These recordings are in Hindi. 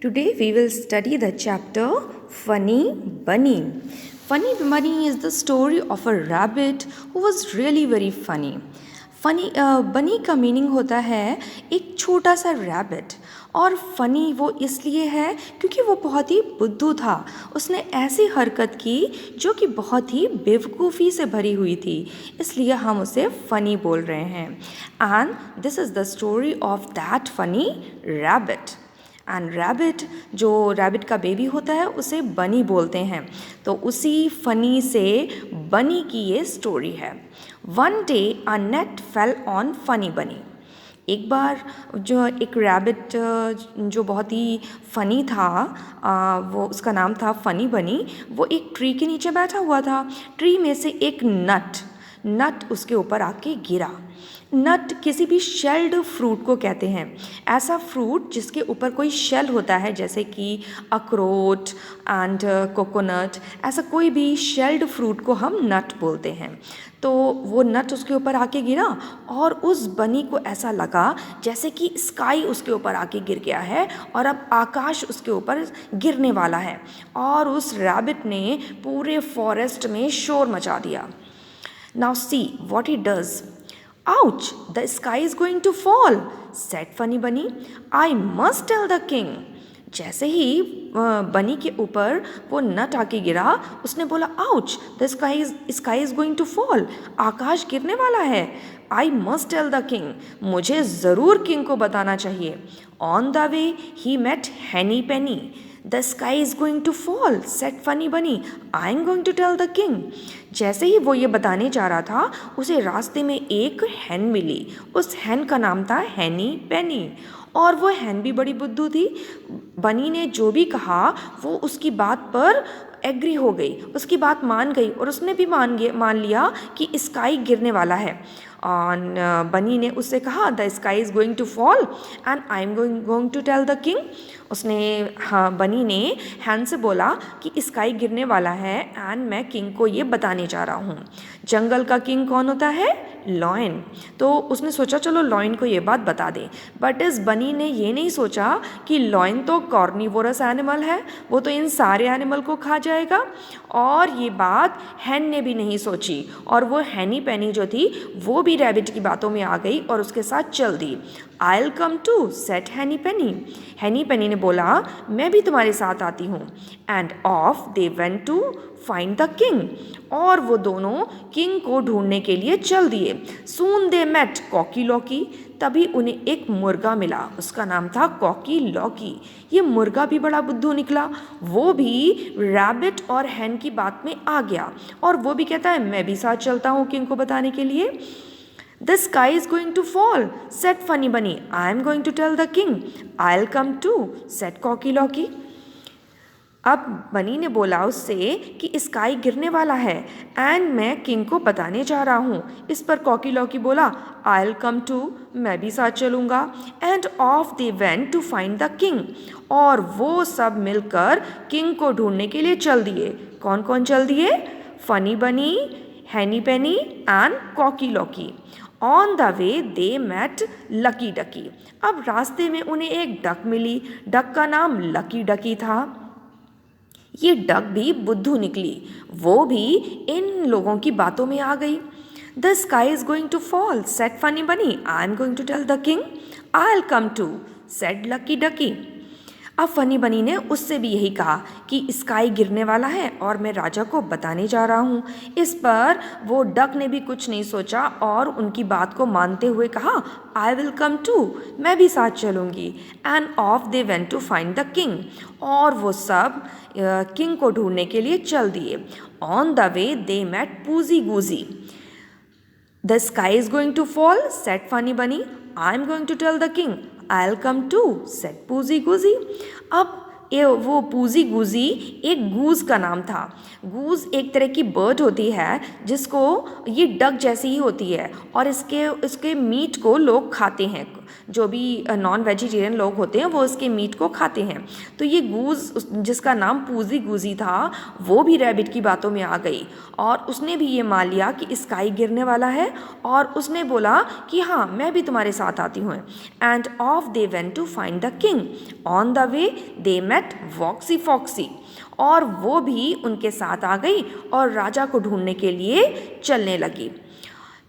Today we will study the chapter Funny Bunny. Funny Bunny is the story of a rabbit who was really very funny. Funny बनी का मीनिंग होता है एक छोटा सा रैबिट और फ़नी वो इसलिए है क्योंकि वो बहुत ही बुद्धू था। उसने ऐसी हरकत की जो कि बहुत ही बेवकूफ़ी से भरी हुई थी, इसलिए हम उसे फ़नी बोल रहे हैं। And this is the story of that funny rabbit. And rabbit, जो रैबिट का बेबी होता है उसे बनी बोलते हैं, तो उसी फ़नी से बनी की ये स्टोरी है। One day a nut fell on Funny बनी। एक बार जो एक रैबिट जो बहुत ही फ़नी था, वो उसका नाम था फ़नी बनी, वो एक ट्री के नीचे बैठा हुआ था। ट्री में से एक नट उसके ऊपर आके गिरा। नट किसी भी शेल्ड फ्रूट को कहते हैं। ऐसा फ्रूट जिसके ऊपर कोई शेल होता है, जैसे कि अखरोट एंड कोकोनट, ऐसा कोई भी शेल्ड फ्रूट को हम नट बोलते हैं। तो वो नट उसके ऊपर आके गिरा और उस बनी को ऐसा लगा जैसे कि स्काई उसके ऊपर आके गिर गया है और अब आकाश उसके ऊपर गिरने वाला है। और उस रैबिट ने पूरे फॉरेस्ट में शोर मचा दिया। Now see what he does. Ouch, the sky is going to fall, said Funny Bunny. I must tell the king. जैसे ही बनी के ऊपर वो नट आके गिरा, उसने बोला ouch, the sky is going to fall, आकाश गिरने वाला है। I must tell the king, मुझे ज़रूर किंग को बताना चाहिए। On the way he met Henny Penny. The sky is going to fall, said Funny Bunny, I am going to tell the king. जैसे ही वो ये बताने जा रहा था, उसे रास्ते में एक हैन मिली। उस हैन का नाम था हैनी पेनी, और वो हैन भी बड़ी बुद्धू थी। बनी ने जो भी कहा वो उसकी बात पर एग्री हो गई, उसकी बात मान गई और उसने भी मान लिया कि स्काई गिरने वाला है। और बनी ने उससे कहा the sky is going to fall and I am going to tell the king. उसने बनी ने हैन से बोला कि स्काई गिरने वाला है एंड मैं किंग को ये बताने जा रहा हूँ। जंगल का किंग कौन होता है? लॉयन। तो उसने सोचा चलो लॉयन को ये बात बता दें, बट इस बनी ने ये नहीं सोचा कि लॉयन तो कॉर्निवोरस एनिमल है, वो तो इन सारे एनिमल को खा जाएगा। और ये बात हैन ने भी नहीं सोची, और वो हैनी पेनी जो थी वो भी रैबिट की बातों में आ गई और उसके साथ चल दी। I'll come too, said हैनी पेनी। हैनी पेनी ने बोला मैं भी तुम्हारे साथ आती हूँ। And off they went to find the king. और वो दोनों किंग को ढूंढने के लिए चल दिए। सून दे मेट कॉकी लॉकी। तभी उन्हें एक मुर्गा मिला, उसका नाम था कॉकी लॉकी। ये मुर्गा भी बड़ा बुद्धू निकला, वो भी रैबिट और हैन की बात में आ गया और वो भी कहता है मैं भी साथ चलता हूँ किंग को बताने के लिए। The sky is going to fall, said Funny Bunny. I am going to tell the king. I'll come too, said Cocky Locky. अब बनी ने बोला उससे कि स्काई गिरने वाला है एंड मैं किंग को बताने जा रहा हूँ। इस पर कॉकी लॉकी बोला I'll come too, मैं भी साथ चलूँगा। And off they went to find the king. और वो सब मिलकर किंग को ढूंढने के लिए चल दिए। कौन कौन चल दिए? Funny Bunny, Henny Penny and Cocky Locky. On the way they met Lucky Ducky. अब रास्ते में उन्हें एक डक मिली, डक का नाम लकी डकी था। ये डक भी बुद्धू निकली, वो भी इन लोगों की बातों में आ गई। The sky is going to fall, said Funny Bunny, I am going to tell the king, I will come too, said Lucky Ducky. अब फनी बनी ने उससे भी यही कहा कि स्काई गिरने वाला है और मैं राजा को बताने जा रहा हूँ। इस पर वो डक ने भी कुछ नहीं सोचा और उनकी बात को मानते हुए कहा आई विल कम टू, मैं भी साथ चलूँगी। And off they went to find the king. और वो सब किंग को ढूंढने के लिए चल दिए। On the way they met Poosy Goosy. The sky is going to fall, said Funny Bunny, I am going to tell the king, I'll come too, said Poozy Goozy. अब वो पूजी गुजी एक गूज का नाम था। गूज एक तरह की बर्ड होती है जिसको ये डक जैसी ही होती है और इसके मीट को लोग खाते हैं। जो भी नॉन वेजिटेरियन लोग होते हैं वो इसके मीट को खाते हैं। तो ये गूज जिसका नाम पूजी गुजी था वो भी रैबिट की बातों में आ गई और उसने भी ये मान लिया कि स्काई गिरने वाला है और उसने बोला कि हाँ मैं भी तुम्हारे साथ आती हूँ। And off they went to find the king. On the way they met Woxy Foxy. और वो भी उनके साथ आ गई और राजा को ढूंढने के लिए चलने लगी।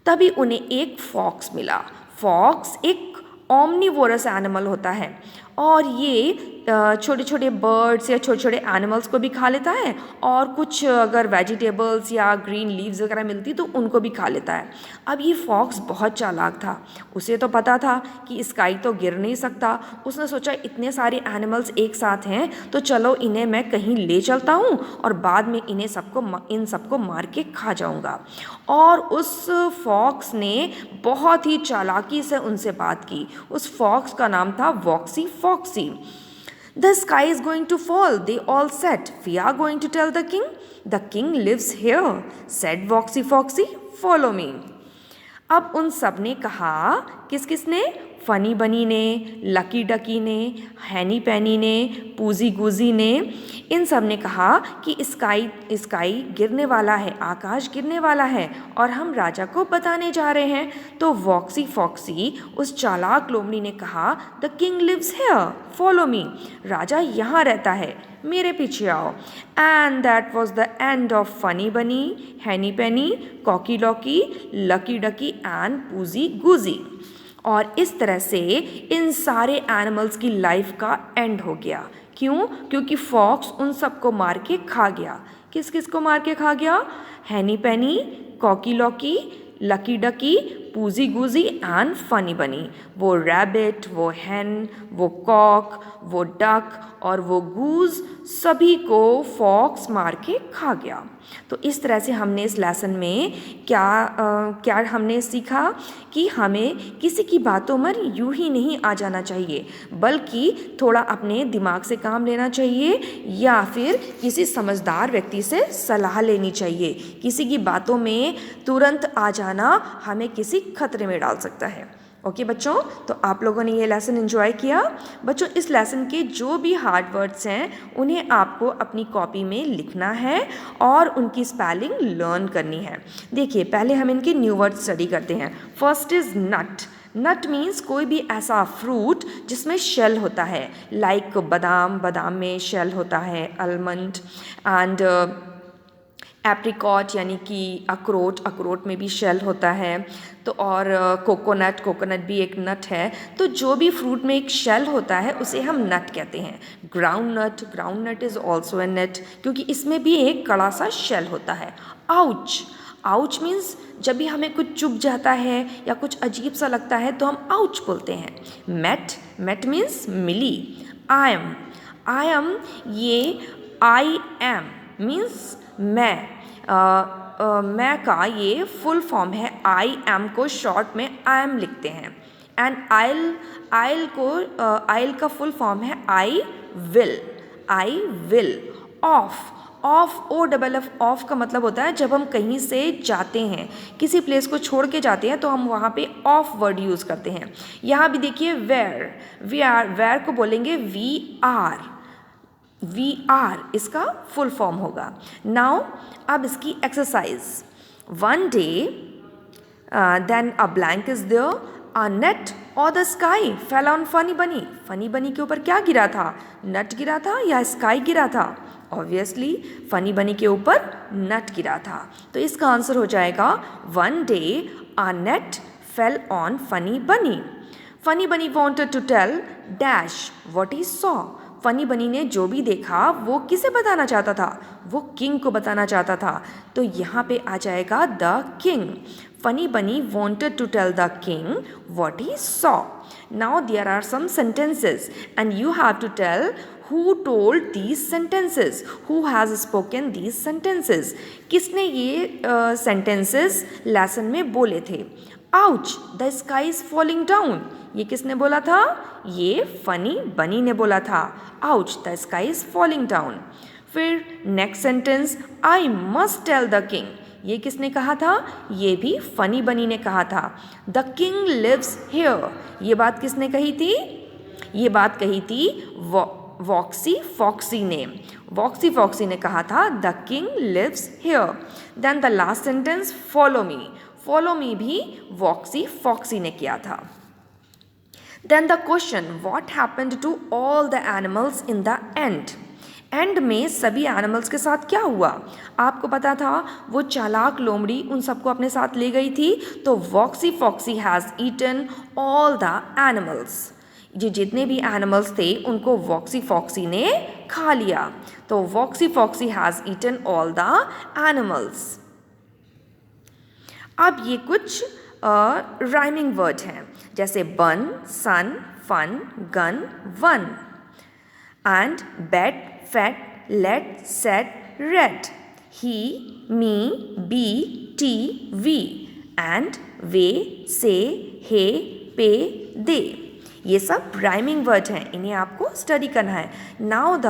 तभी उन्हें एक फॉक्स मिला। फॉक्स एक ओमनीवोरस एनिमल होता है और ये छोटे छोटे बर्ड्स या छोटे छोटे एनिमल्स को भी खा लेता है और कुछ अगर वेजिटेबल्स या ग्रीन लीव्स वगैरह मिलती तो उनको भी खा लेता है। अब ये फॉक्स बहुत चालाक था। उसे तो पता था कि स्काई तो गिर नहीं सकता। उसने सोचा इतने सारे एनिमल्स एक साथ हैं तो चलो इन्हें मैं कहीं ले चलता हूँ और बाद में इन सबको मार के खा जाऊँगा। और उस फॉक्स ने बहुत ही चालाकी से उनसे बात की। उस फॉक्स का नाम था वॉक्सी foxy. The sky is going to fall, they all said. We are going to tell the king. The king lives here, said Voxy Foxy. Follow me. अब उन सब ने कहा, किस किस ने? फनी बनी ने, लकी डकी ने, हैनी पैनी ने, पूजी गुजी ने, इन सब ने कहा कि स्काई गिरने वाला है, आकाश गिरने वाला है और हम राजा को बताने जा रहे हैं। तो वॉक्सी फॉक्सी उस चालाक लोमड़ी ने कहा, the king lives here, follow me. राजा यहाँ रहता है, मेरे पीछे आओ। And that was the end of Funny Bunny, Henny Penny, Cocky Locky, Lucky Ducky and Poosy Goosy. और इस तरह से इन सारे एनिमल्स की लाइफ का एंड हो गया। क्यों? क्योंकि फॉक्स उन सबको मार के खा गया। किस किस को मार के खा गया? हैनी पैनी, कॉकी लॉकी, लकी डकी, पूजी गुजी एंड फनी बनी। वो रैबिट, वो हैन, वो कॉक, वो डक और वो गूज सभी को फॉक्स मार के खा गया। तो इस तरह से हमने इस लेसन में क्या हमने सीखा कि हमें किसी की बातों में यूं ही नहीं आ जाना चाहिए, बल्कि थोड़ा अपने दिमाग से काम लेना चाहिए या फिर किसी समझदार व्यक्ति से सलाह लेनी चाहिए। किसी की बातों में तुरंत आ जाना हमें किसी खतरे में डाल सकता है। ओके बच्चों, तो आप लोगों ने ये लेसन एंजॉय किया। बच्चों, इस लेसन के जो भी हार्ड वर्ड्स हैं उन्हें आपको अपनी कॉपी में लिखना है और उनकी स्पेलिंग लर्न करनी है। देखिए, पहले हम इनके न्यू वर्ड स्टडी करते हैं। First is nut. Nut means कोई भी ऐसा फ्रूट जिसमें शेल होता है, लाइक बादाम में शेल होता है, आलमंड एंड एप्रिकॉट यानी कि अखरोट में भी शेल होता है। तो और कोकोनट भी एक नट है। तो जो भी फ्रूट में एक शेल होता है उसे हम नट कहते हैं। Ground nut is also a nut, क्योंकि इसमें भी एक कड़ा सा शेल होता है। आउच मीन्स जब भी हमें कुछ चुभ जाता है या कुछ अजीब सा लगता है तो हम आउच बोलते हैं। मेट मीन्स मिली। आई एम ये आई एम मीन्स मैं का ये फुल फॉर्म है। आई एम को शॉर्ट में आई एम लिखते हैं। एंड आइल का फुल फॉर्म है आई विल। ऑफ ऑफ का मतलब होता है जब हम कहीं से जाते हैं, किसी प्लेस को छोड़ के जाते हैं तो हम वहाँ पे ऑफ वर्ड यूज़ करते हैं। यहाँ भी देखिए वेयर को बोलेंगे वी आर इसका फुल फॉर्म होगा। नाउ अब इसकी exercise. One day then a blank is there, a net और the sky fell on Funny Bunny. Funny Bunny के ऊपर क्या गिरा था? नट गिरा था या स्काई गिरा था? ऑब्वियसली फनी बनी के ऊपर नट गिरा था। तो इसका आंसर हो जाएगा one day a nut fell on Funny Bunny. Funny Bunny wanted to tell dash what he saw. Funny Bunny ने जो भी देखा वो किसे बताना चाहता था? वो किंग को बताना चाहता था। तो यहाँ पे आ जाएगा द किंग। फनी बनी wanted to tell the king what he saw. Now there are some sentences and you have to tell who told these sentences, who has spoken these sentences. किसने ये sentences lesson में बोले थे? Ouch the sky is falling down. ये किसने बोला था? ये फनी बनी ने बोला था। Ouch the sky is falling down. फिर next sentence, I must tell the king. ये किसने कहा था? ये भी फनी बनी ने कहा था। The king lives here. ये बात किसने कही थी? ये बात कही थी वॉक्सी फॉक्सी ने। वॉक्सी फॉक्सी ने कहा था the king lives here. Then the last sentence, follow me. Follow me भी वॉक्सी फॉक्सी ने किया था। Then the question, what happened to all the animals in the end. End में सभी एनिमल्स के साथ क्या हुआ? आपको पता था वो चालाक लोमड़ी उन सबको अपने साथ ले गई थी। तो Woxy Foxy has eaten all the animals. ये जितने भी एनिमल्स थे उनको वॉक्सी फॉक्सी ने खा लिया। तो Woxy Foxy has eaten all the animals. अब ये कुछ राइमिंग वर्ड हैं, जैसे bun, sun, fun, gun, one. And bet, fat, let, set, red, he, me, be, tea, we, and, way, say, hey, पे, दे। ये सब राइमिंग वर्ड हैं, इन्हें आपको स्टडी करना है। Now the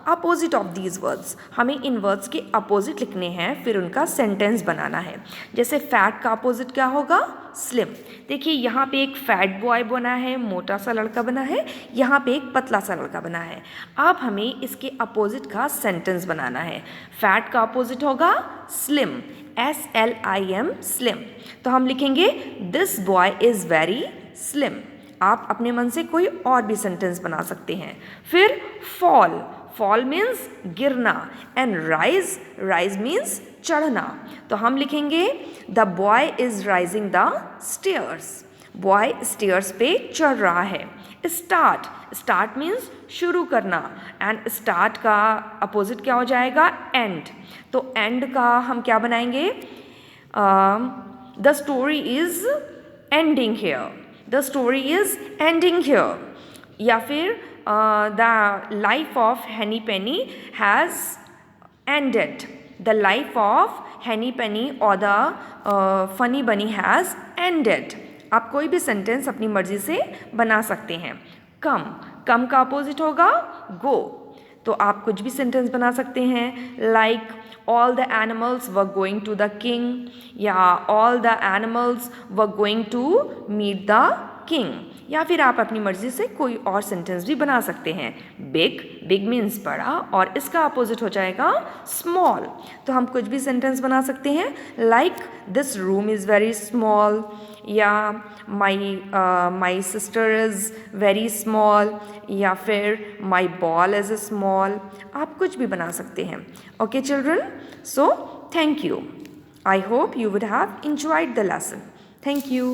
opposite of these words, हमें इन वर्ड्स के अपोजिट लिखने हैं, फिर उनका सेंटेंस बनाना है। जैसे फैट का अपोजिट क्या होगा? स्लिम। देखिए यहाँ पे एक फैट बॉय बना है, मोटा सा लड़का बना है, यहाँ पे एक पतला सा लड़का बना है। अब हमें इसके अपोजिट का सेंटेंस बनाना है। फैट का अपोजिट होगा स्लिम, SLIM, स्लिम। तो हम लिखेंगे this boy is very slim. आप अपने मन से कोई और भी सेंटेंस बना सकते हैं। फिर फॉल, फॉल मीन्स गिरना, एंड राइज, राइज मीन्स चढ़ना। तो हम लिखेंगे the boy is rising the stairs. Boy stairs पे चढ़ रहा है। स्टार्ट, स्टार्ट मीन्स शुरू करना, एंड स्टार्ट का अपोजिट क्या हो जाएगा? एंड। तो एंड का हम क्या बनाएंगे? The story is ending here. The story is ending here. या फिर the life of Honey Penny has ended. The life of Honey Penny और the Funny Bunny has ended. आप कोई भी सेंटेंस अपनी मर्जी से बना सकते हैं। कम, कम का अपोजिट होगा गो। तो आप कुछ भी सेंटेंस बना सकते हैं, like all the animals were going to the king, या all the animals were going to meet the king। या फिर आप अपनी मर्जी से कोई और सेंटेंस भी बना सकते हैं। बिग, बिग मीन्स बड़ा, और इसका अपोजिट हो जाएगा स्मॉल। तो हम कुछ भी सेंटेंस बना सकते हैं, like this room is very small, या my sister is very small, या फिर माई बॉल इज़ स्मॉल। आप कुछ भी बना सकते हैं। Okay children, so thank you. I hope you would have enjoyed the lesson. Thank you.